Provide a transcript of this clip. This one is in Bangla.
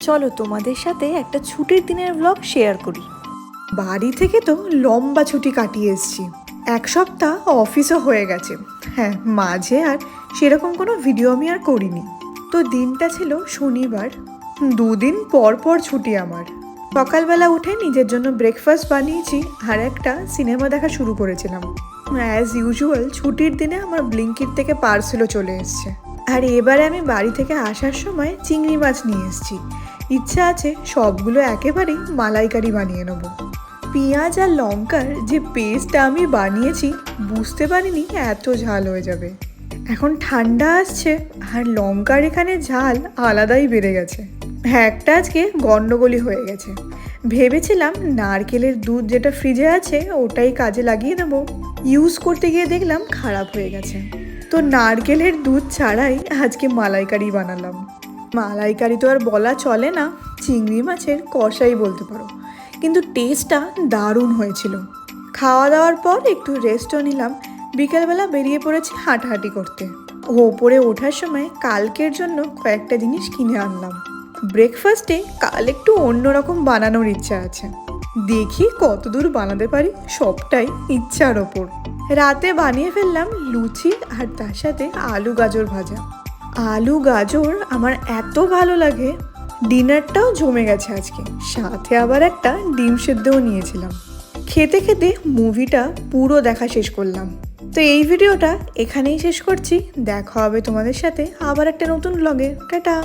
চলো তোমাদের সাথে একটা ছুটির দিনের ব্লগ শেয়ার করি। বাড়ি থেকে তো লম্বা ছুটি কাটিয়ে এসেছি, এক সপ্তাহ অফিসও হয়ে গেছে। হ্যাঁ, মাঝে আর সেরকম কোনো ভিডিও আমি আর করিনি। তো দিনটা ছিল শনিবার, 2 দিন পর পর ছুটি আমার। সকালবেলা উঠে নিজের জন্য ব্রেকফাস্ট বানিয়েছি আর একটা সিনেমা দেখা শুরু করেছিলাম। অ্যাজ ইউজুয়াল ছুটির দিনে আমার ব্লিঙ্কিট থেকে পার্সেলও চলে এসছে। আর এবারে আমি বাড়ি থেকে আসার সময় চিংড়ি মাছ নিয়ে এসেছি। ইচ্ছা আছে সবগুলো একেবারেই মালাইকারি বানিয়ে নেব। পেঁয়াজ আর লঙ্কার যে পেস্টটা আমি বানিয়েছি, বুঝতে পারিনি এত ঝাল হয়ে যাবে। এখন ঠান্ডা আসছে আর লঙ্কার এখানে ঝাল আলাদাই বেড়ে গেছে। একটা আজকে গন্ডগোলই হয়ে গেছে। ভেবেছিলাম নারকেলের দুধ যেটা ফ্রিজে আছে ওটাই কাজে লাগিয়ে দেবো, ইউজ করতে গিয়ে দেখলাম খারাপ হয়ে গেছে। তো নারকেলের দুধ ছাড়াই আজকে মালাইকারি বানালাম। মালাইকারি তো আর বলা চলে না, চিংড়ি মাছের কষাই বলতে পারো, কিন্তু টেস্টটা দারুণ হয়েছিল। খাওয়া দাওয়ার পর একটু রেস্টও নিলাম। বিকেলবেলা বেরিয়ে পড়েছি হাঁটাহাঁটি করতে। ওপরে ওঠার সময় কালকের জন্য কয়েকটা জিনিস কিনে আনলাম। ব্রেকফাস্টে কাল একটু অন্যরকম বানানোর ইচ্ছা আছে, দেখি কতদূর বানাতে পারি, সবটাই ইচ্ছার ওপর। রাতে বানিয়ে ফেললাম লুচি আর তার সাথে আলু গাজর ভাজা। আলু গাজর আমার এত ভালো লাগে। ডিনারটাও জমে গেছে আজকে, সাথে আবার একটা ডিম সেদ্ধও নিয়েছিলাম। খেতে খেতে মুভিটা পুরো দেখা শেষ করলাম। তো এই ভিডিওটা এখানেই শেষ করছি। দেখা হবে তোমাদের সাথে আবার একটা নতুন ব্লগে। টাটা।